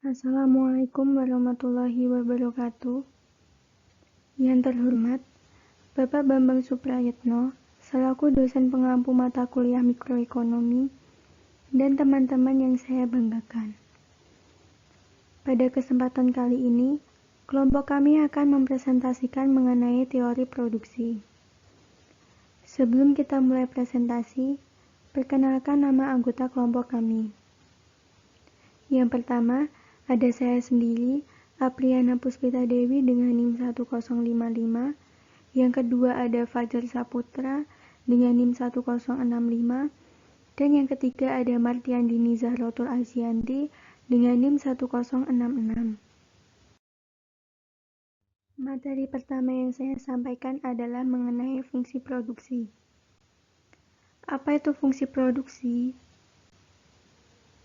Assalamualaikum warahmatullahi wabarakatuh. Yang terhormat, Bapak Bambang Suprayitno, selaku dosen pengampu mata kuliah mikroekonomi, dan teman-teman yang saya banggakan. Pada kesempatan kali ini, kelompok kami akan mempresentasikan mengenai teori produksi. Sebelum kita mulai presentasi, perkenalkan nama anggota kelompok kami. Yang pertama, ada saya sendiri, Apriana Puspita Dewi dengan NIM 1055. Yang kedua ada Fajar Saputra dengan NIM 1065. Dan yang ketiga ada Martiandini Zahrotul Asyanti dengan NIM 1066. Materi pertama yang saya sampaikan adalah mengenai fungsi produksi. Apa itu fungsi produksi?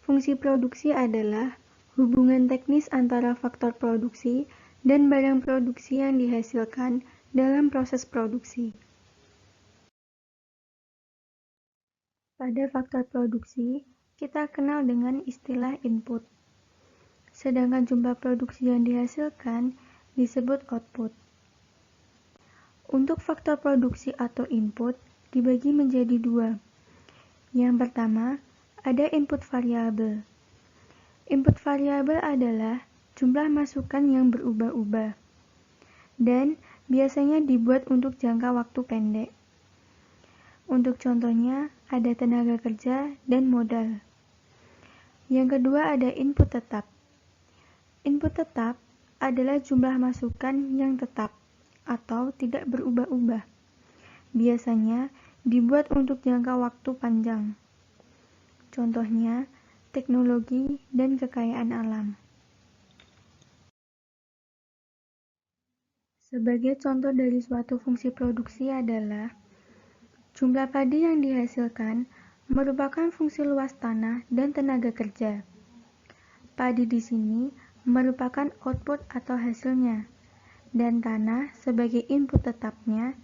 Fungsi produksi adalah hubungan teknis antara faktor produksi dan barang produksi yang dihasilkan dalam proses produksi. Pada faktor produksi, kita kenal dengan istilah input. Sedangkan jumlah produksi yang dihasilkan disebut output. Untuk faktor produksi atau input dibagi menjadi dua. Yang pertama, ada input variabel. Input variabel adalah jumlah masukan yang berubah-ubah dan biasanya dibuat untuk jangka waktu pendek. Untuk contohnya, ada tenaga kerja dan modal. Yang kedua ada input tetap. Input tetap adalah jumlah masukan yang tetap atau tidak berubah-ubah. Biasanya dibuat untuk jangka waktu panjang. Contohnya, teknologi dan kekayaan alam. Sebagai contoh dari suatu fungsi produksi adalah jumlah padi yang dihasilkan merupakan fungsi luas tanah dan tenaga kerja. Padi di sini merupakan output atau hasilnya, dan tanah sebagai input tetapnya,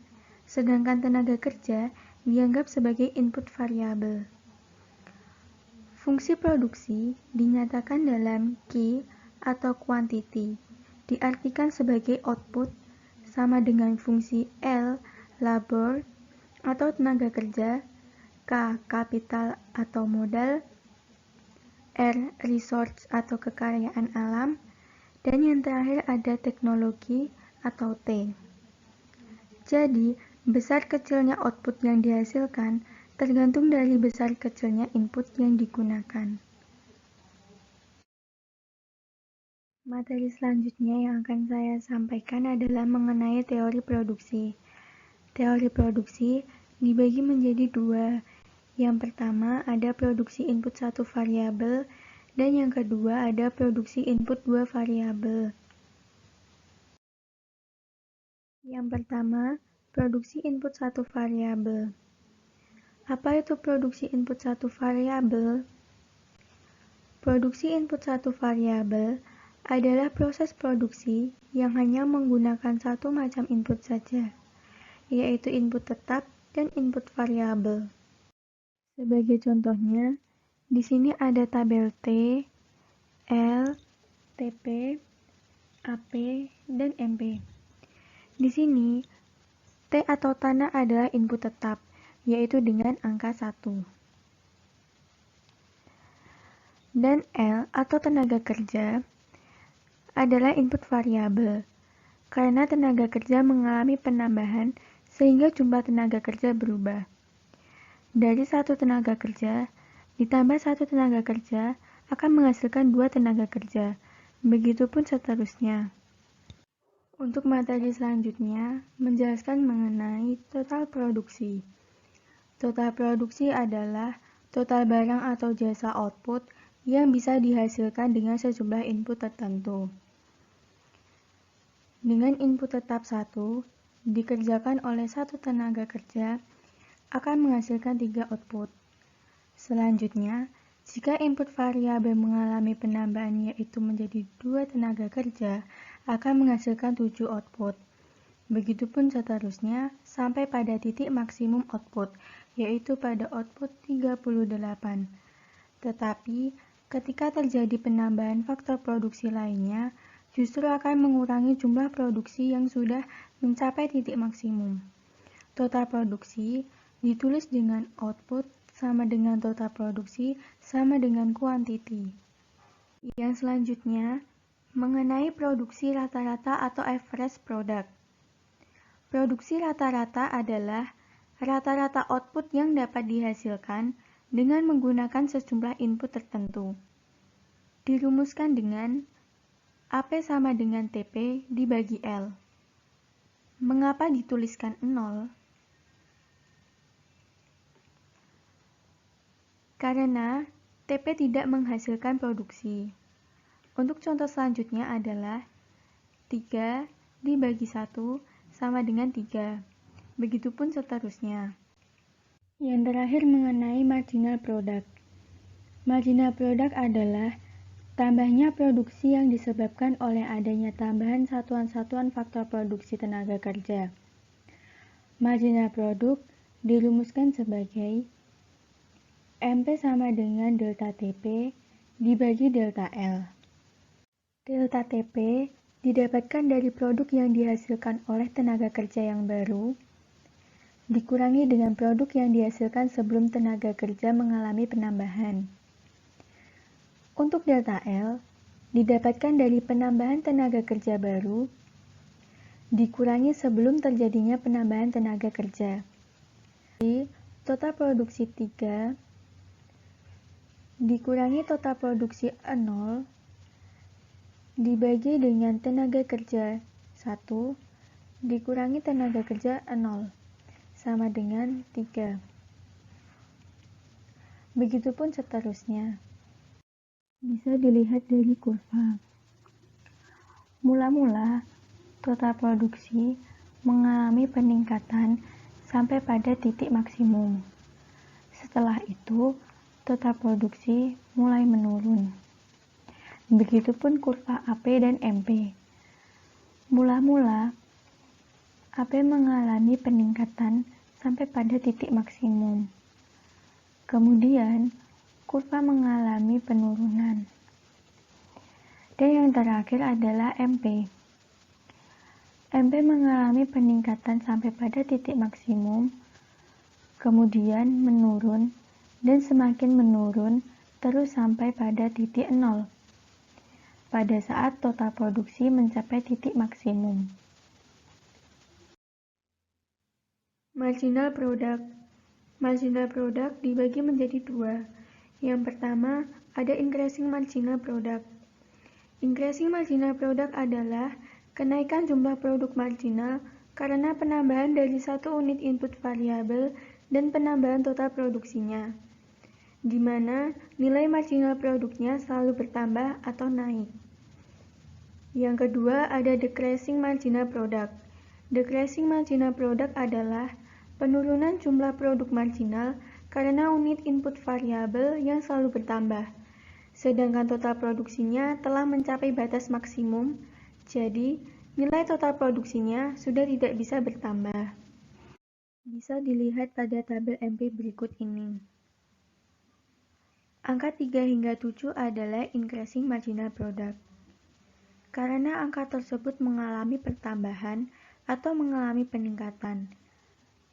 sedangkan tenaga kerja dianggap sebagai input variabel. Fungsi produksi dinyatakan dalam Q atau quantity, diartikan sebagai output sama dengan fungsi L, labor atau tenaga kerja, K, kapital atau modal, R, resource atau kekayaan alam, dan yang terakhir ada teknologi atau T. Jadi, besar kecilnya output yang dihasilkan tergantung dari besar kecilnya input yang digunakan. Materi selanjutnya yang akan saya sampaikan adalah mengenai teori produksi. Teori produksi dibagi menjadi dua. Yang pertama ada produksi input satu variabel dan yang kedua ada produksi input dua variabel. Yang pertama, produksi input satu variabel. Apa itu produksi input satu variabel? Produksi input satu variabel adalah proses produksi yang hanya menggunakan satu macam input saja, yaitu input tetap dan input variabel. Sebagai contohnya, di sini ada tabel T, L, TP, AP, dan MP. Di sini, T atau tanah adalah input tetap, yaitu dengan angka 1. Dan L atau tenaga kerja adalah input variabel, karena tenaga kerja mengalami penambahan sehingga jumlah tenaga kerja berubah. Dari satu tenaga kerja, ditambah satu tenaga kerja akan menghasilkan dua tenaga kerja, begitupun seterusnya. Untuk materi selanjutnya, menjelaskan mengenai total produksi. Total produksi adalah total barang atau jasa output yang bisa dihasilkan dengan sejumlah input tertentu. Dengan input tetap 1, dikerjakan oleh satu tenaga kerja, akan menghasilkan 3 output. Selanjutnya, jika input variabel mengalami penambahan yaitu menjadi 2 tenaga kerja, akan menghasilkan 7 output. Begitupun seterusnya sampai pada titik maksimum output, yaitu pada output 38. Tetapi, Ketika terjadi penambahan faktor produksi lainnya, justru akan mengurangi jumlah produksi yang sudah mencapai titik maksimum. Total produksi ditulis dengan output sama dengan total produksi sama dengan quantity. Yang selanjutnya, mengenai produksi rata-rata atau average product. Produksi rata-rata adalah rata-rata output yang dapat dihasilkan dengan menggunakan sejumlah input tertentu. Dirumuskan dengan AP sama dengan TP dibagi L. Mengapa dituliskan 0? Karena TP tidak menghasilkan produksi. Untuk contoh selanjutnya adalah 3 dibagi 1 sama dengan 3. Begitupun seterusnya. Yang terakhir mengenai marginal product. Marginal product adalah tambahnya produksi yang disebabkan oleh adanya tambahan satuan-satuan faktor produksi tenaga kerja. Marginal product dirumuskan sebagai MP sama dengan delta TP dibagi delta L. Delta TP didapatkan dari produk yang dihasilkan oleh tenaga kerja yang baru, dikurangi dengan produk yang dihasilkan sebelum tenaga kerja mengalami penambahan. Untuk delta L, didapatkan dari penambahan tenaga kerja baru, dikurangi sebelum terjadinya penambahan tenaga kerja. Jadi, total produksi 3 dikurangi total produksi 0 dibagi dengan tenaga kerja 1 dikurangi tenaga kerja 0 sama dengan 3. Begitupun seterusnya. Bisa dilihat dari kurva. Mula-mula, total produksi mengalami peningkatan sampai pada titik maksimum. Setelah itu, total produksi mulai menurun. Begitupun kurva AP dan MP. Mula-mula, AP mengalami peningkatan sampai pada titik maksimum. Kemudian, kurva mengalami penurunan. Dan yang terakhir adalah MP. MP mengalami peningkatan sampai pada titik maksimum, kemudian menurun, dan semakin menurun terus sampai pada titik 0 pada saat total produksi mencapai titik maksimum. Marginal product. Marginal product dibagi menjadi dua. Yang pertama, ada increasing marginal product. Increasing marginal product adalah kenaikan jumlah produk marginal karena penambahan dari satu unit input variabel dan penambahan total produksinya, di mana nilai marginal produknya selalu bertambah atau naik. Yang kedua, ada decreasing marginal product. Decreasing marginal product adalah penurunan jumlah produk marginal karena unit input variabel yang selalu bertambah, sedangkan total produksinya telah mencapai batas maksimum, jadi nilai total produksinya sudah tidak bisa bertambah. Bisa dilihat pada tabel MP berikut ini. Angka 3 hingga 7 adalah increasing marginal product. Karena angka tersebut mengalami pertambahan atau mengalami peningkatan,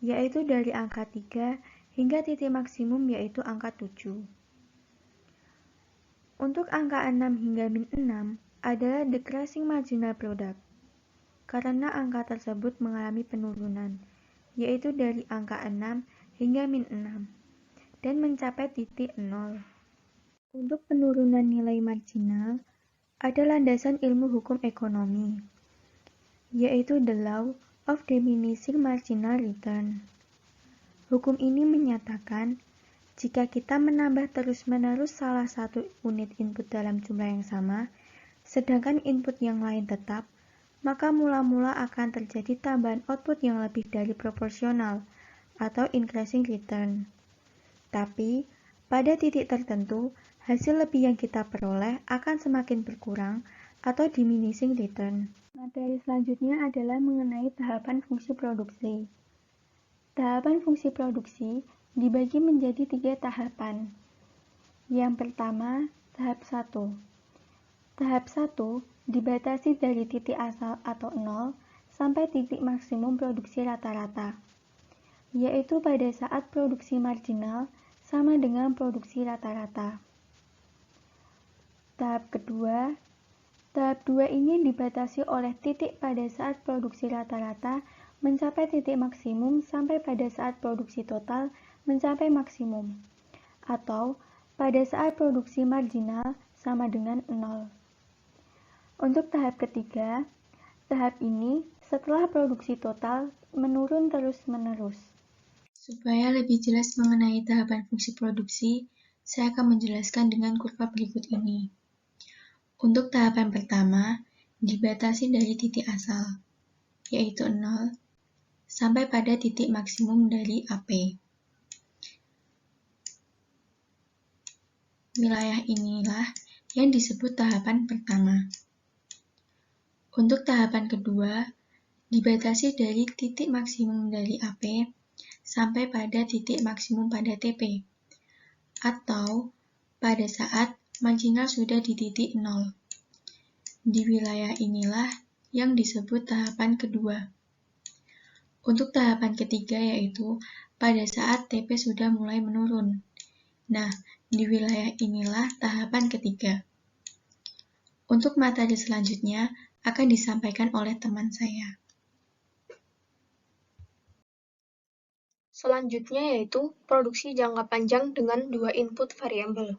yaitu dari angka 3 hingga titik maksimum yaitu angka 7. Untuk angka 6 hingga min 6 adalah decreasing marginal product. Karena angka tersebut mengalami penurunan, yaitu dari angka 6 hingga min 6, dan mencapai titik 0. Untuk penurunan nilai marginal, ada landasan ilmu hukum ekonomi, yaitu the law of diminishing marginal return. Hukum ini menyatakan, jika kita menambah terus-menerus salah satu unit input dalam jumlah yang sama, sedangkan input yang lain tetap, maka mula-mula akan terjadi tambahan output yang lebih dari proporsional atau increasing return. Tapi, pada titik tertentu, hasil lebih yang kita peroleh akan semakin berkurang atau diminishing return. Materi selanjutnya adalah mengenai tahapan fungsi produksi. Tahapan fungsi produksi dibagi menjadi 3 tahapan. Yang pertama, tahap 1. Tahap 1 dibatasi dari titik asal atau 0 sampai titik maksimum produksi rata-rata, yaitu pada saat produksi marginal sama dengan produksi rata-rata. Tahap kedua, tahap 2 ini dibatasi oleh titik pada saat produksi rata-rata mencapai titik maksimum sampai pada saat produksi total mencapai maksimum, atau pada saat produksi marginal sama dengan 0. Untuk tahap ketiga, tahap ini setelah produksi total menurun terus-menerus. Supaya lebih jelas mengenai tahapan fungsi produksi, saya akan menjelaskan dengan kurva berikut ini. Untuk tahapan pertama, dibatasi dari titik asal, yaitu 0, sampai pada titik maksimum dari AP. Wilayah inilah yang disebut tahapan pertama. Untuk tahapan kedua, dibatasi dari titik maksimum dari AP sampai pada titik maksimum pada TP, atau pada saat marginal sudah di titik 0. Di wilayah inilah yang disebut tahapan kedua. Untuk tahapan ketiga yaitu pada saat TP sudah mulai menurun. Nah, di wilayah inilah tahapan ketiga. Untuk materi selanjutnya akan disampaikan oleh teman saya. Selanjutnya yaitu produksi jangka panjang dengan dua input variabel.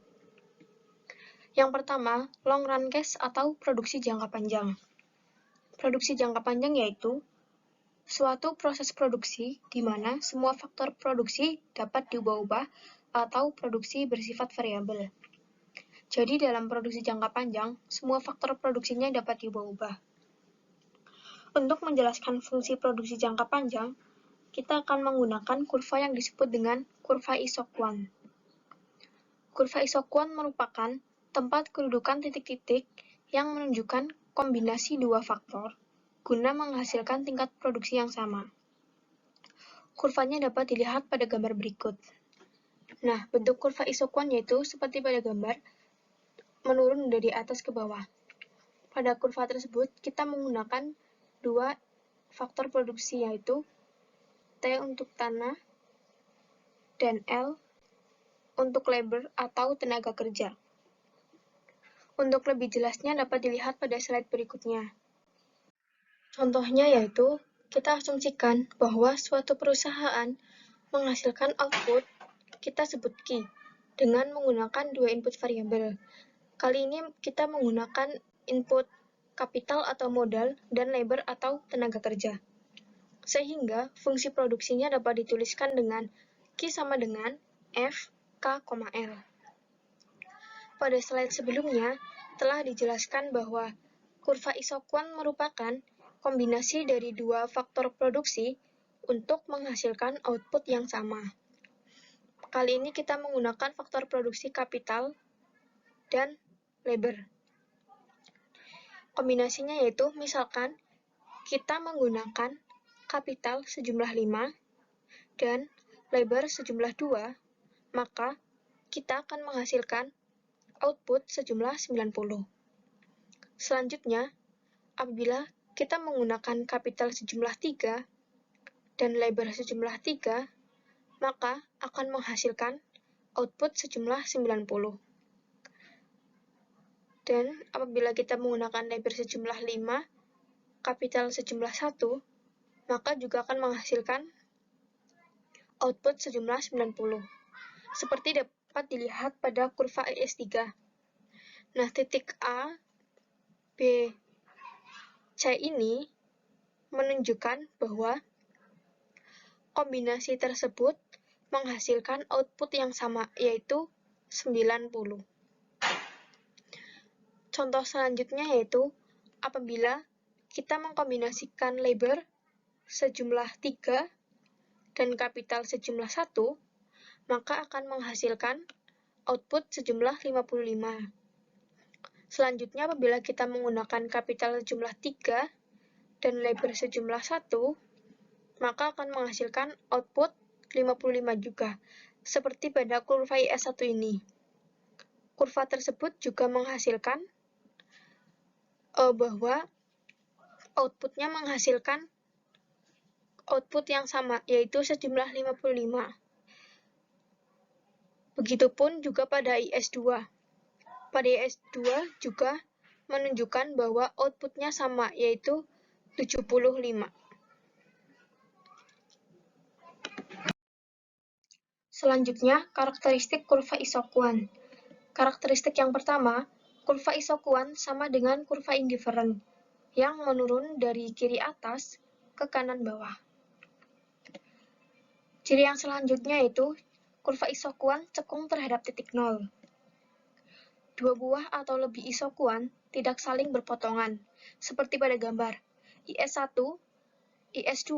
Yang pertama, long run case atau produksi jangka panjang. Produksi jangka panjang yaitu suatu proses produksi di mana semua faktor produksi dapat diubah-ubah atau produksi bersifat variabel. Jadi dalam produksi jangka panjang, semua faktor produksinya dapat diubah-ubah. Untuk menjelaskan fungsi produksi jangka panjang, kita akan menggunakan kurva yang disebut dengan kurva Isoquant. Kurva Isoquant merupakan tempat kedudukan titik-titik yang menunjukkan kombinasi dua faktor guna menghasilkan tingkat produksi yang sama. Kurvanya dapat dilihat pada gambar berikut. Nah, bentuk kurva Isoquant yaitu seperti pada gambar, menurun dari atas ke bawah. Pada kurva tersebut, kita menggunakan dua faktor produksi yaitu T untuk tanah dan L untuk labor atau tenaga kerja. Untuk lebih jelasnya dapat dilihat pada slide berikutnya. Contohnya yaitu, kita asumsikan bahwa suatu perusahaan menghasilkan output, kita sebut Q, dengan menggunakan dua input variabel. Kali ini kita menggunakan input kapital atau modal dan labor atau tenaga kerja. Sehingga fungsi produksinya dapat dituliskan dengan Q sama dengan F, K, L. Pada slide sebelumnya telah dijelaskan bahwa kurva Isoquant merupakan kombinasi dari dua faktor produksi untuk menghasilkan output yang sama. Kali ini kita menggunakan faktor produksi kapital dan labor. Kombinasinya yaitu misalkan kita menggunakan kapital sejumlah 5 dan labor sejumlah 2, maka kita akan menghasilkan output sejumlah 90. Selanjutnya, apabila kita menggunakan kapital sejumlah 3 dan labor sejumlah 3, maka akan menghasilkan output sejumlah 90. Dan apabila kita menggunakan labor sejumlah 5, kapital sejumlah 1, maka juga akan menghasilkan output sejumlah 90. Seperti dapat dilihat pada kurva IS3. Nah, titik A, B, C ini menunjukkan bahwa kombinasi tersebut menghasilkan output yang sama, yaitu 90. Contoh selanjutnya yaitu apabila kita mengkombinasikan labor sejumlah 3 dan kapital sejumlah 1, maka akan menghasilkan output sejumlah 55. Selanjutnya apabila kita menggunakan kapital sejumlah 3 dan labor sejumlah 1, maka akan menghasilkan output 55 juga, seperti pada kurva IS1 ini. kurva tersebut juga menghasilkan bahwa outputnya menghasilkan output yang sama, yaitu sejumlah 55. Begitupun juga pada IS2. Pada IS2 juga menunjukkan bahwa outputnya sama, yaitu 75. Selanjutnya, karakteristik kurva isokuan. Karakteristik yang pertama, kurva isokuan sama dengan kurva indiferen, yang menurun dari kiri atas ke kanan bawah. Ciri yang selanjutnya yaitu kurva isokuan cekung terhadap titik nol. Dua buah atau lebih isokuan tidak saling berpotongan, seperti pada gambar. IS1, IS2,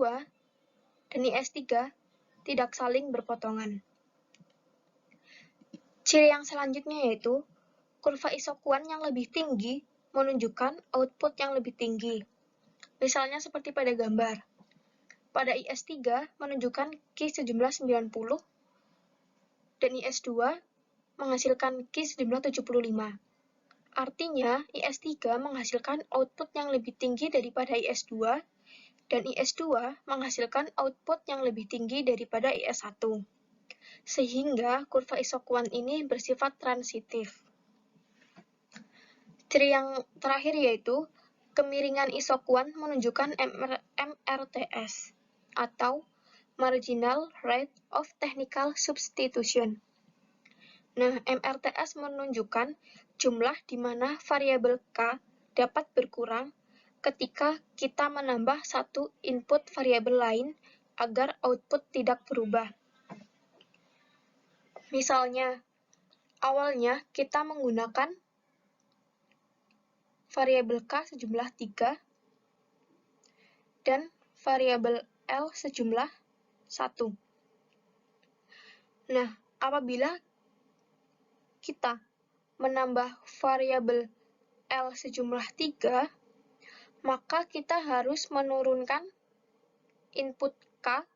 dan IS3 tidak saling berpotongan. Ciri yang selanjutnya yaitu kurva isokuan yang lebih tinggi menunjukkan output yang lebih tinggi. Misalnya seperti pada gambar. Pada IS3 menunjukkan Q sejumlah 90 dan IS2 menghasilkan Q sejumlah 75. Artinya, IS3 menghasilkan output yang lebih tinggi daripada IS2 dan IS2 menghasilkan output yang lebih tinggi daripada IS1. Sehingga kurva isokuan ini bersifat transitif. Ciri yang terakhir yaitu kemiringan isokuan menunjukkan MRTS atau Marginal Rate of Technical Substitution. Nah, MRTS menunjukkan jumlah di mana variabel K dapat berkurang ketika kita menambah satu input variabel lain agar output tidak berubah. Misalnya, awalnya kita menggunakan variabel K sejumlah 3 dan variabel L sejumlah 1. Nah, apabila kita menambah variabel L sejumlah 3, maka kita harus menurunkan input K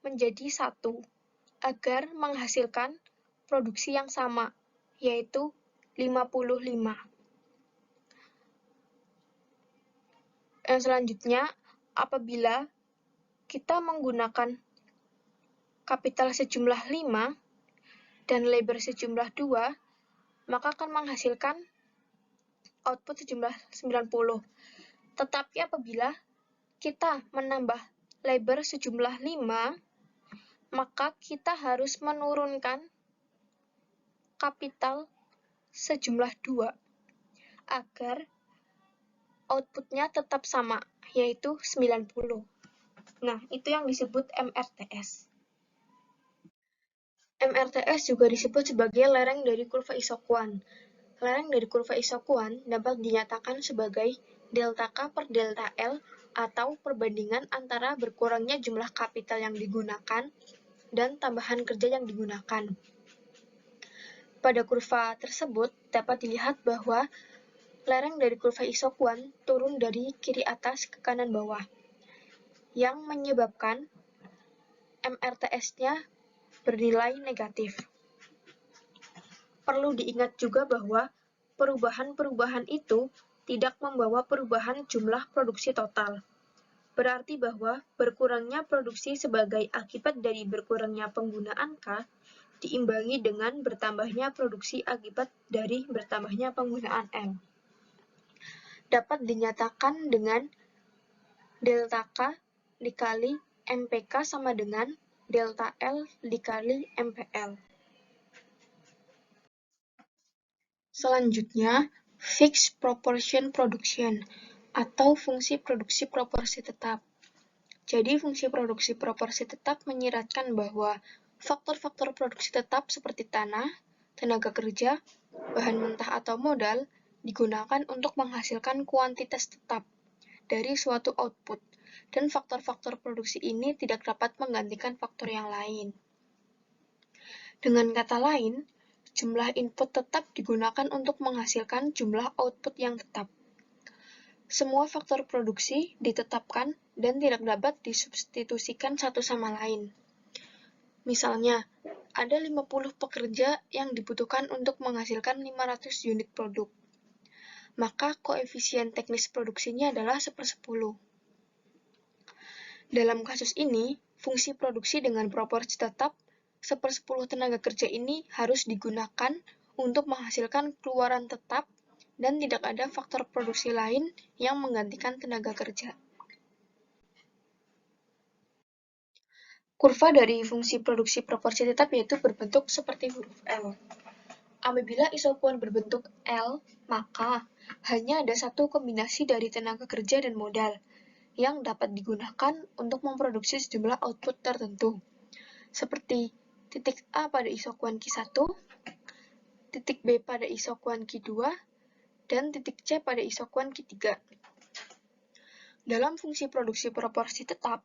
menjadi 1 agar menghasilkan produksi yang sama, yaitu 55. Dan selanjutnya, apabila kita menggunakan kapital sejumlah 5 dan lebar sejumlah 2, maka akan menghasilkan output sejumlah 90. Tetapi apabila kita menambah lebar sejumlah 5, maka kita harus menurunkan kapital sejumlah 2 agar outputnya tetap sama, yaitu 90. Nah, itu yang disebut MRTS. MRTS juga disebut sebagai lereng dari kurva isokuan. Lereng dari kurva isokuan dapat dinyatakan sebagai delta K per delta L atau perbandingan antara berkurangnya jumlah kapital yang digunakan dan tambahan kerja yang digunakan. Pada kurva tersebut dapat dilihat bahwa lereng dari kurva isokuan turun dari kiri atas ke kanan bawah, yang menyebabkan MRTS-nya bernilai negatif. Perlu diingat juga bahwa perubahan-perubahan itu tidak membawa perubahan jumlah produksi total. Berarti bahwa berkurangnya produksi sebagai akibat dari berkurangnya penggunaan K diimbangi dengan bertambahnya produksi akibat dari bertambahnya penggunaan L. Dapat dinyatakan dengan delta K dikali MPK sama dengan delta L dikali MPL. Selanjutnya, fixed proportion production atau fungsi produksi proporsi tetap. Jadi, fungsi produksi proporsi tetap menyiratkan bahwa faktor-faktor produksi tetap seperti tanah, tenaga kerja, bahan mentah atau modal digunakan untuk menghasilkan kuantitas tetap dari suatu output, dan faktor-faktor produksi ini tidak dapat menggantikan faktor yang lain. Dengan kata lain, jumlah input tetap digunakan untuk menghasilkan jumlah output yang tetap. Semua faktor produksi ditetapkan dan tidak dapat disubstitusikan satu sama lain. Misalnya, ada 50 pekerja yang dibutuhkan untuk menghasilkan 500 unit produk. Maka koefisien teknis produksinya adalah 1/10. Dalam kasus ini, fungsi produksi dengan proporsi tetap 1/10 tenaga kerja ini harus digunakan untuk menghasilkan keluaran tetap dan tidak ada faktor produksi lain yang menggantikan tenaga kerja. Kurva dari fungsi produksi proporsi tetap yaitu berbentuk seperti huruf L. Apabila isokuan berbentuk L, maka hanya ada satu kombinasi dari tenaga kerja dan modal yang dapat digunakan untuk memproduksi sejumlah output tertentu, seperti titik A pada isokuan Q1, titik B pada isokuan Q2, dan titik C pada isokuan Q3. Dalam fungsi produksi proporsi tetap,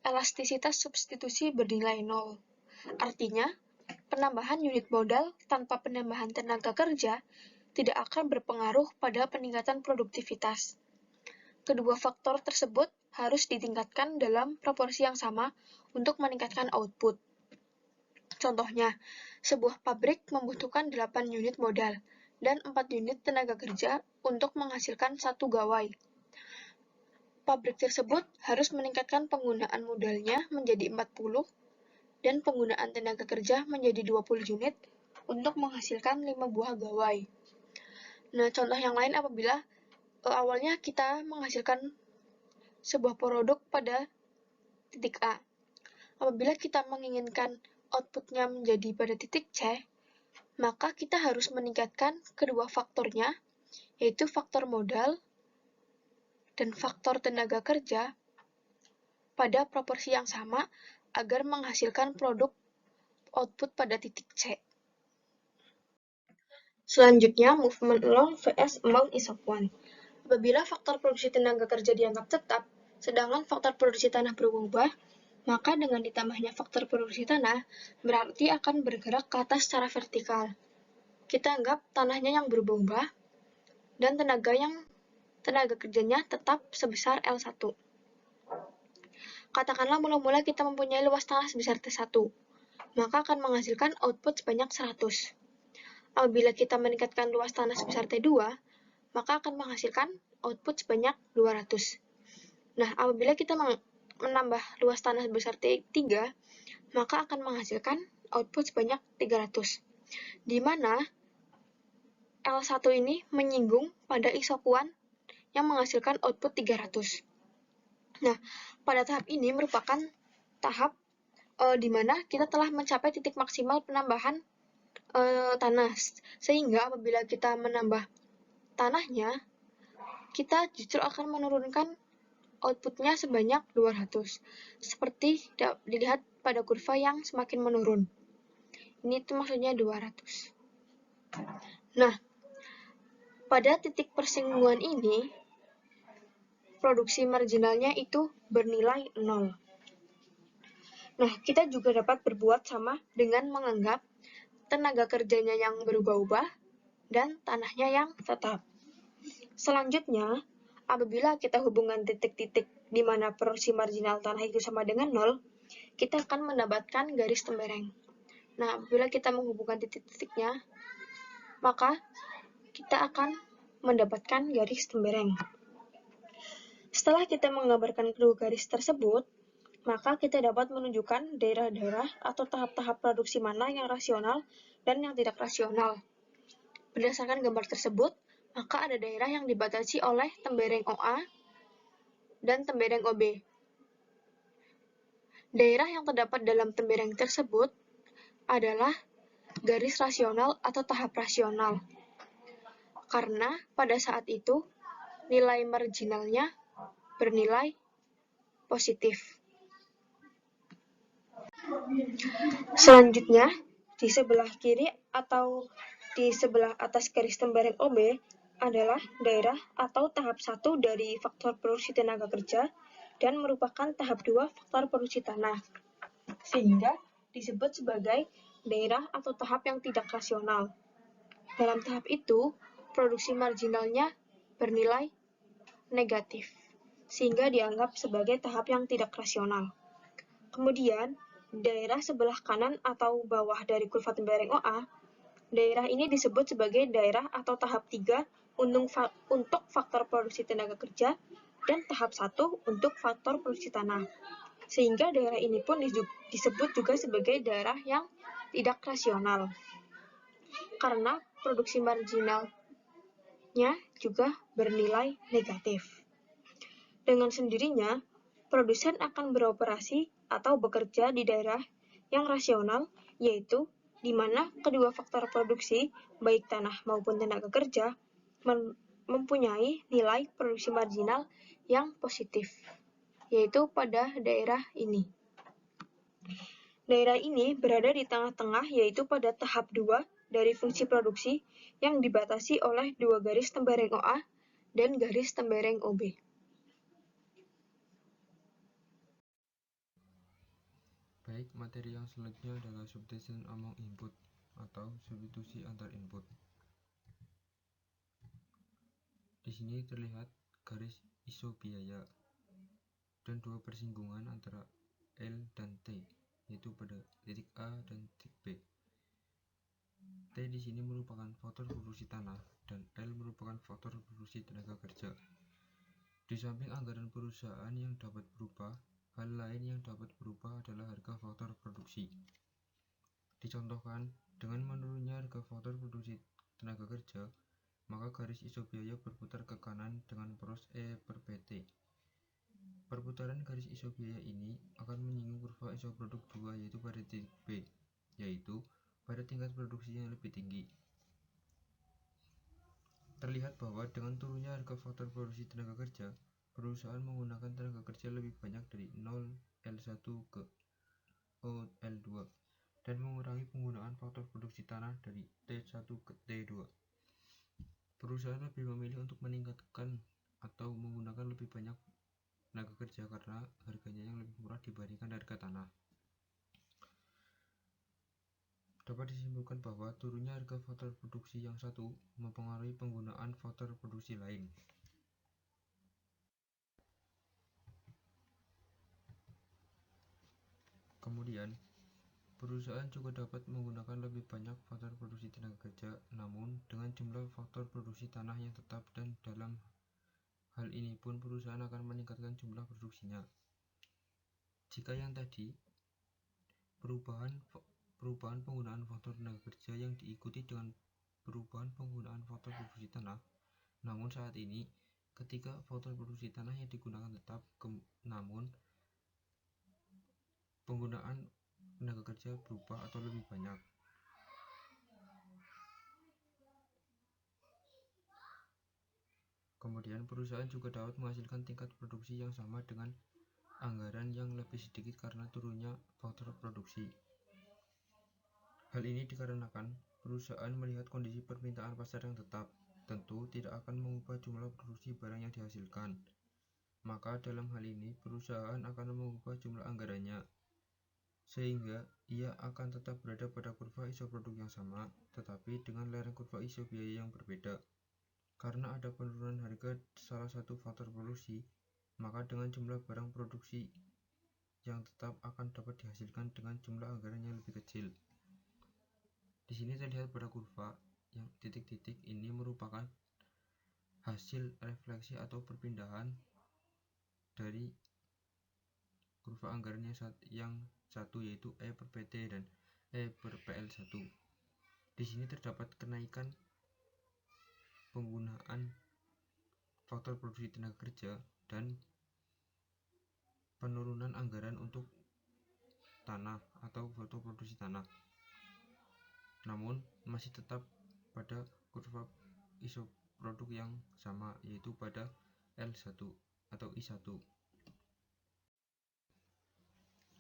elastisitas substitusi bernilai 0. Artinya, penambahan unit modal tanpa penambahan tenaga kerja tidak akan berpengaruh pada peningkatan produktivitas. Kedua faktor tersebut harus ditingkatkan dalam proporsi yang sama untuk meningkatkan output. Contohnya, sebuah pabrik membutuhkan 8 unit modal dan 4 unit tenaga kerja untuk menghasilkan 1 gawai. Pabrik tersebut harus meningkatkan penggunaan modalnya menjadi 40 dan penggunaan tenaga kerja menjadi 20 unit untuk menghasilkan 5 buah gawai. Nah, contoh yang lain apabila awalnya kita menghasilkan sebuah produk pada titik A. Apabila kita menginginkan outputnya menjadi pada titik C, maka kita harus meningkatkan kedua faktornya, yaitu faktor modal dan faktor tenaga kerja pada proporsi yang sama agar menghasilkan produk output pada titik C. Selanjutnya, movement along vs amount isokuan. Apabila faktor produksi tenaga kerja dianggap tetap, sedangkan faktor produksi tanah berubah, maka dengan ditambahnya faktor produksi tanah, berarti akan bergerak ke atas secara vertikal. Kita anggap tanahnya yang berubah-ubah, dan tenaga kerjanya tetap sebesar L1. Katakanlah mula-mula kita mempunyai luas tanah sebesar T1, maka akan menghasilkan output sebanyak 100. Apabila kita meningkatkan luas tanah sebesar T2, maka akan menghasilkan output sebanyak 200. Nah, apabila kita menambah luas tanah sebesar T3, maka akan menghasilkan output sebanyak 300. Di mana L1 ini menyinggung pada isokuan yang menghasilkan output 300. Nah, pada tahap ini merupakan tahap di mana kita telah mencapai titik maksimal penambahan tanah. Sehingga apabila kita menambah tanahnya, kita justru akan menurunkan outputnya sebanyak 200. Seperti dilihat pada kurva yang semakin menurun. Ini tuh maksudnya 200. Nah, pada titik persinggungan ini, produksi marginalnya itu bernilai 0. Nah, kita juga dapat berbuat sama dengan menganggap tenaga kerjanya yang berubah-ubah dan tanahnya yang tetap. Selanjutnya, apabila kita hubungkan titik-titik di mana produksi marginal tanah itu sama dengan 0, kita akan mendapatkan garis tembereng. Nah, apabila kita menghubungkan titik-titiknya, maka kita akan mendapatkan garis tembereng. Setelah kita menggambarkan kedua garis tersebut, maka kita dapat menunjukkan daerah-daerah atau tahap-tahap produksi mana yang rasional dan yang tidak rasional. Berdasarkan gambar tersebut, maka ada daerah yang dibatasi oleh tembereng OA dan tembereng OB. Daerah yang terdapat dalam tembereng tersebut adalah garis rasional atau tahap rasional. Karena pada saat itu, nilai marginalnya bernilai positif. Selanjutnya, di sebelah kiri atau di sebelah atas garis tembereng OB adalah daerah atau tahap 1 dari faktor produksi tenaga kerja dan merupakan tahap 2 faktor produksi tanah. Sehingga disebut sebagai daerah atau tahap yang tidak rasional. Dalam tahap itu, produksi marginalnya bernilai negatif, sehingga dianggap sebagai tahap yang tidak rasional. Kemudian, daerah sebelah kanan atau bawah dari kurva tembereng OA, daerah ini disebut sebagai daerah atau tahap 3 untuk faktor produksi tenaga kerja dan tahap 1 untuk faktor produksi tanah. Sehingga daerah ini pun disebut juga sebagai daerah yang tidak rasional. Karena produksi marginalnya juga bernilai negatif. Dengan sendirinya, produsen akan beroperasi atau bekerja di daerah yang rasional, yaitu di mana kedua faktor produksi, baik tanah maupun tenaga kerja, mempunyai nilai produksi marginal yang positif, yaitu pada daerah ini. Daerah ini berada di tengah-tengah, yaitu pada tahap 2 dari fungsi produksi yang dibatasi oleh dua garis tembereng OA dan garis tembereng OB. Baik, materi yang selanjutnya adalah substitution among input atau substitusi antar input. Di sini terlihat garis isobiaya dan dua persinggungan antara L dan T, yaitu pada titik A dan titik B. T di sini merupakan faktor produksi tanah dan L merupakan faktor produksi tenaga kerja. Di samping anggaran perusahaan yang dapat berubah, hal lain yang dapat berubah adalah harga faktor produksi. Dicontohkan, dengan menurunnya harga faktor produksi tenaga kerja, maka garis isobiaya berputar ke kanan dengan poros E per PT. Perputaran garis isobiaya ini akan menyinggung kurva isoproduk 2, yaitu pada titik B, yaitu pada tingkat produksi yang lebih tinggi. Terlihat bahwa dengan turunnya harga faktor produksi tenaga kerja, perusahaan menggunakan tenaga kerja lebih banyak dari 0L1 ke OL2 dan mengurangi penggunaan faktor produksi tanah dari T1 ke T2. Perusahaan lebih memilih untuk meningkatkan atau menggunakan lebih banyak tenaga kerja karena harganya yang lebih murah dibandingkan harga tanah. Dapat disimpulkan bahwa turunnya harga faktor produksi yang satu mempengaruhi penggunaan faktor produksi lain. Kemudian, perusahaan juga dapat menggunakan lebih banyak faktor produksi tenaga kerja, namun dengan jumlah faktor produksi tanah yang tetap, dan dalam hal ini pun perusahaan akan meningkatkan jumlah produksinya. Jika yang tadi, perubahan penggunaan faktor tenaga kerja yang diikuti dengan perubahan penggunaan faktor produksi tanah, namun saat ini, ketika faktor produksi tanah yang digunakan tetap, namun penggunaan tenaga kerja berubah atau lebih banyak. Kemudian perusahaan juga dapat menghasilkan tingkat produksi yang sama dengan anggaran yang lebih sedikit karena turunnya faktor produksi. Hal ini dikarenakan perusahaan melihat kondisi permintaan pasar yang tetap, tentu tidak akan mengubah jumlah produksi barang yang dihasilkan. Maka dalam hal ini perusahaan akan mengubah jumlah anggarannya, sehingga ia akan tetap berada pada kurva isoproduk yang sama, tetapi dengan lereng kurva isobiaya yang berbeda. Karena ada penurunan harga salah satu faktor produksi, maka dengan jumlah barang produksi yang tetap akan dapat dihasilkan dengan jumlah anggaran yang lebih kecil. Di sini terlihat pada kurva yang titik-titik ini merupakan hasil refleksi atau perpindahan dari kurva anggaran yang satu, yaitu E per PT dan E per PL1. Di sini terdapat kenaikan penggunaan faktor produksi tenaga kerja dan penurunan anggaran untuk tanah atau faktor produksi tanah, namun masih tetap pada kurva isoproduk yang sama, yaitu pada L1 atau I1.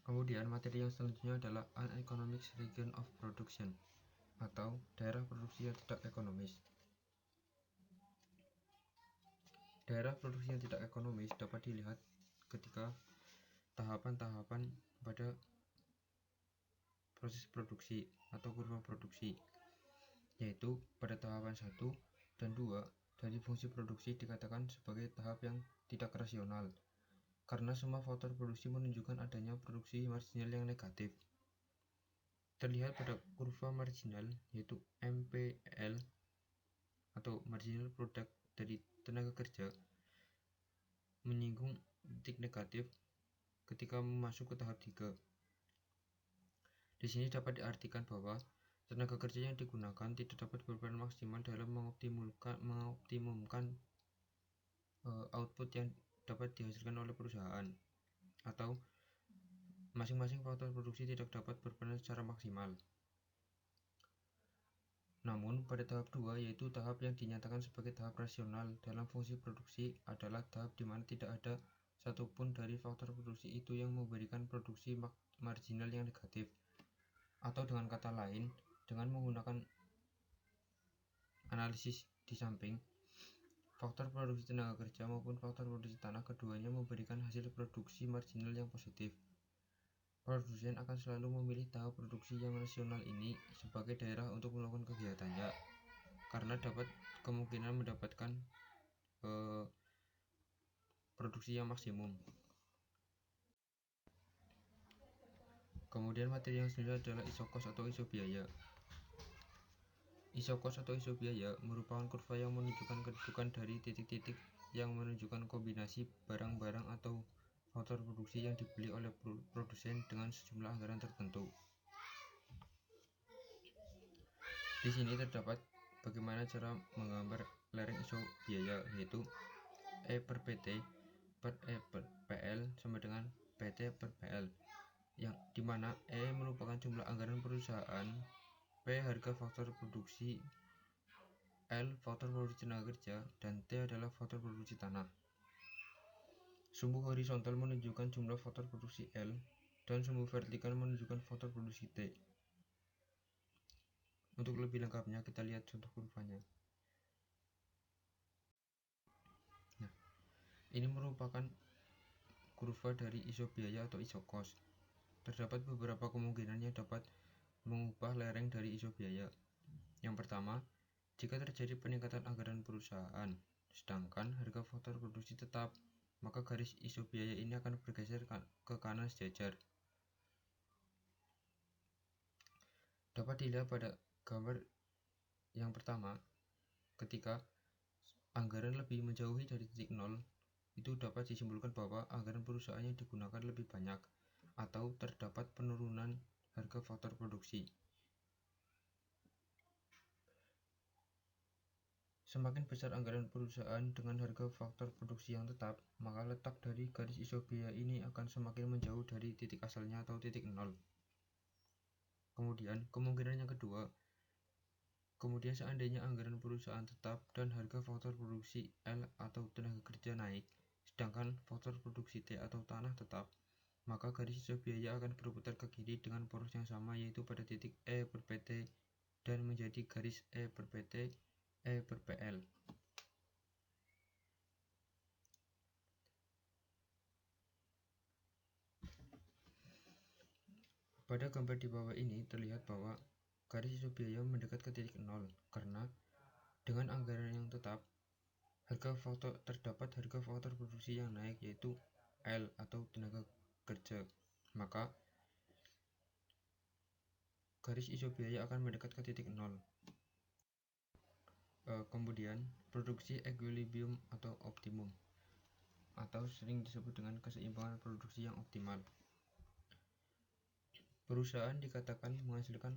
Kemudian materi yang selanjutnya adalah uneconomic region of production atau daerah produksi yang tidak ekonomis. Daerah produksi yang tidak ekonomis dapat dilihat ketika tahapan-tahapan pada proses produksi atau kurva produksi, yaitu pada tahapan 1 dan 2 dari fungsi produksi dikatakan sebagai tahap yang tidak rasional. karena semua faktor produksi menunjukkan adanya produksi marginal yang negatif. Terlihat pada kurva marginal, yaitu MPL atau marginal product dari tenaga kerja, menyinggung titik negatif ketika masuk ke tahap 3. Di sini dapat diartikan bahwa tenaga kerja yang digunakan tidak dapat berperan maksimal dalam mengoptimumkan output yang dapat dihasilkan oleh perusahaan, atau masing-masing faktor produksi tidak dapat berperan secara maksimal. Namun, pada tahap 2, yaitu tahap yang dinyatakan sebagai tahap rasional dalam fungsi produksi, adalah tahap di mana tidak ada satupun dari faktor produksi itu yang memberikan produksi marginal yang negatif. Atau dengan kata lain, dengan menggunakan analisis di samping, faktor produksi tenaga kerja maupun faktor produksi tanah keduanya memberikan hasil produksi marginal yang positif. Produsen akan selalu memilih tahap produksi yang rasional ini sebagai daerah untuk melakukan kegiatannya, karena dapat kemungkinan mendapatkan produksi yang maksimum. Kemudian materi yang selanjutnya adalah iso cost atau iso biaya. Iso cost atau iso biaya merupakan kurva yang menunjukkan kedudukan dari titik-titik yang menunjukkan kombinasi barang-barang atau faktor produksi yang dibeli oleh produsen dengan sejumlah anggaran tertentu. Di sini terdapat bagaimana cara menggambar lereng iso biaya, yaitu E per PT per E per PL sama dengan PT per PL, yang dimana E merupakan jumlah anggaran perusahaan, P harga faktor produksi, L faktor produksi tenaga kerja, dan T adalah faktor produksi tanah. Sumbu horizontal menunjukkan jumlah faktor produksi L, dan sumbu vertikal menunjukkan faktor produksi T. Untuk lebih lengkapnya, kita lihat contoh kurvanya. Nah, ini merupakan kurva dari iso biaya atau iso cost. Terdapat beberapa kemungkinan yang dapat mengubah lereng dari iso biaya. Yang pertama, jika terjadi peningkatan anggaran perusahaan, sedangkan harga faktor produksi tetap, maka garis iso biaya ini akan bergeser ke kanan sejajar. Dapat dilihat pada gambar yang pertama, ketika anggaran lebih menjauhi dari titik nol, itu dapat disimpulkan bahwa anggaran perusahaan yang digunakan lebih banyak, atau terdapat penurunan harga faktor produksi. Semakin besar anggaran perusahaan dengan harga faktor produksi yang tetap, maka letak dari garis iso biaya ini akan semakin menjauh dari titik asalnya atau titik nol. Kemudian, kemungkinan yang kedua, seandainya anggaran perusahaan tetap dan harga faktor produksi L atau tenaga kerja naik, sedangkan faktor produksi T atau tanah tetap, maka garis iso biaya akan berputar ke kiri dengan poros yang sama, yaitu pada titik E per PT, dan menjadi garis E per PT, E per PL. Pada gambar di bawah ini terlihat bahwa garis iso biaya mendekat ke titik nol, karena dengan anggaran yang tetap, terdapat harga faktor produksi yang naik, yaitu L atau tenaga kerja, maka garis iso biaya akan mendekat ke titik nol. Kemudian, produksi equilibrium atau optimum, atau sering disebut dengan keseimbangan produksi yang optimal. Perusahaan dikatakan menghasilkan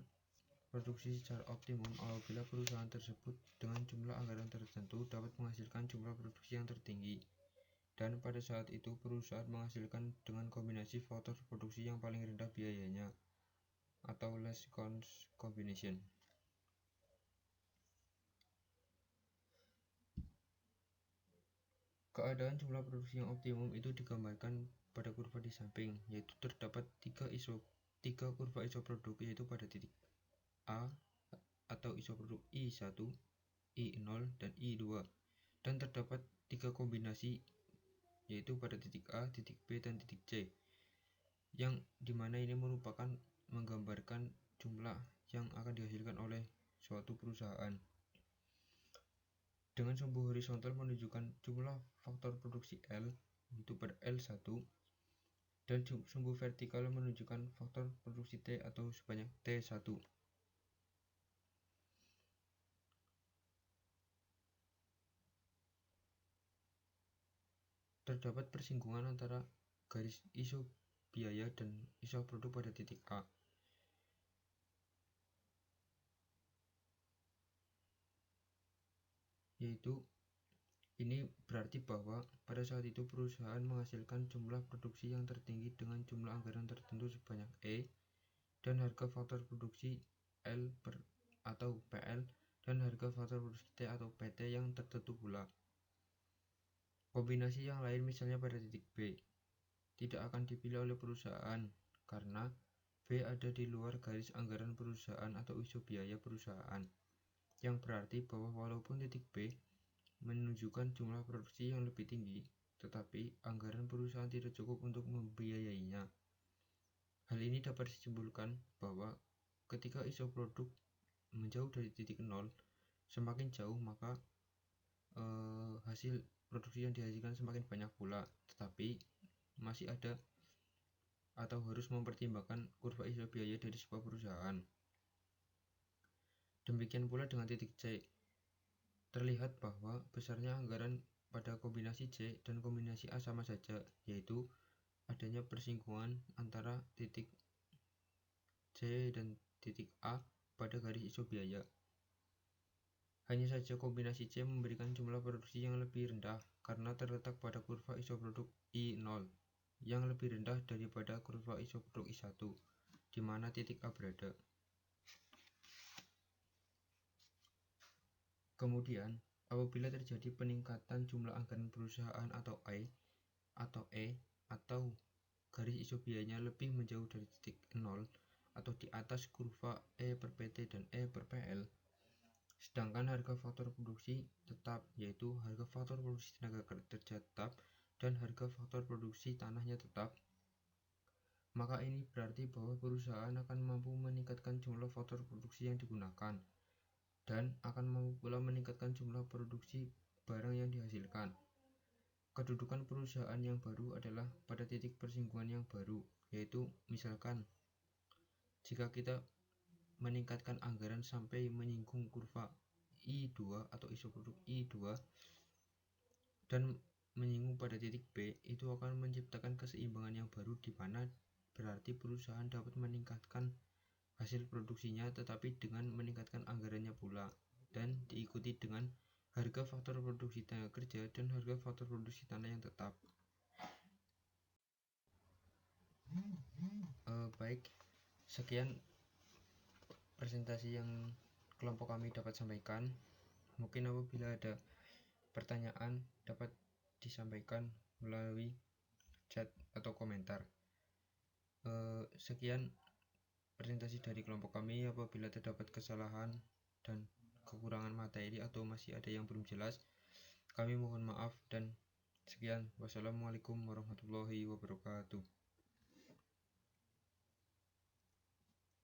produksi secara optimum apabila perusahaan tersebut dengan jumlah anggaran tertentu dapat menghasilkan jumlah produksi yang tertinggi, dan pada saat itu perusahaan menghasilkan dengan kombinasi faktor produksi yang paling rendah biayanya, atau least cost combination. Keadaan jumlah produksi yang optimum itu digambarkan pada kurva di samping, yaitu terdapat tiga kurva isoproduk, yaitu pada titik A atau isoproduk I1, I0, dan I2, dan terdapat tiga kombinasi, yaitu pada titik A, titik B, dan titik C, yang dimana ini merupakan menggambarkan jumlah yang akan dihasilkan oleh suatu perusahaan. Dengan sumbu horizontal menunjukkan jumlah faktor produksi L, yaitu per L1, dan sumbu vertikal menunjukkan faktor produksi T atau sebanyak T1. Terdapat persinggungan antara garis isobiaya dan isoproduk pada titik A. Yaitu ini berarti bahwa pada saat itu perusahaan menghasilkan jumlah produksi yang tertinggi dengan jumlah anggaran tertentu sebanyak E dan harga faktor produksi L atau PL dan harga faktor produksi T atau PT yang tertentu pula. Kombinasi yang lain misalnya pada titik B tidak akan dipilih oleh perusahaan karena B ada di luar garis anggaran perusahaan atau isobiaya perusahaan, yang berarti bahwa walaupun titik B menunjukkan jumlah produksi yang lebih tinggi, tetapi anggaran perusahaan tidak cukup untuk membiayainya. Hal ini dapat disimpulkan bahwa ketika isoproduk menjauh dari titik nol, semakin jauh maka hasil produksi yang dihasilkan semakin banyak pula, tetapi masih ada atau harus mempertimbangkan kurva isobiaya dari sebuah perusahaan. Demikian pula dengan titik C. Terlihat bahwa besarnya anggaran pada kombinasi C dan kombinasi A sama saja, yaitu adanya persinggungan antara titik C dan titik A pada garis isobiaya. Hanya saja kombinasi C memberikan jumlah produksi yang lebih rendah karena terletak pada kurva isoproduk I0 yang lebih rendah daripada kurva isoproduk I1, di mana titik A berada. Kemudian, apabila terjadi peningkatan jumlah anggaran perusahaan atau E atau garis isobiayanya lebih menjauh dari titik 0 atau di atas kurva E per PT dan E per PL, sedangkan harga faktor produksi tetap, yaitu harga faktor produksi tenaga kerja tetap dan harga faktor produksi tanahnya tetap, maka ini berarti bahwa perusahaan akan mampu meningkatkan jumlah faktor produksi yang digunakan dan akan mampu pula meningkatkan jumlah produksi barang yang dihasilkan. Kedudukan perusahaan yang baru adalah pada titik persinggungan yang baru, yaitu misalkan jika kita meningkatkan anggaran sampai menyinggung kurva I2 atau isoproduk I2 dan menyinggung pada titik B, itu akan menciptakan keseimbangan yang baru di mana berarti perusahaan dapat meningkatkan hasil produksinya tetapi dengan meningkatkan anggarannya pula, dan diikuti dengan harga faktor produksi tenaga kerja dan harga faktor produksi tanah yang tetap. Baik, sekian presentasi yang kelompok kami dapat sampaikan. Mungkin apabila ada pertanyaan dapat disampaikan melalui chat atau komentar. Sekian presentasi dari kelompok kami. Apabila terdapat kesalahan dan kekurangan materi atau masih ada yang belum jelas, kami mohon maaf dan sekian. Wassalamualaikum warahmatullahi wabarakatuh.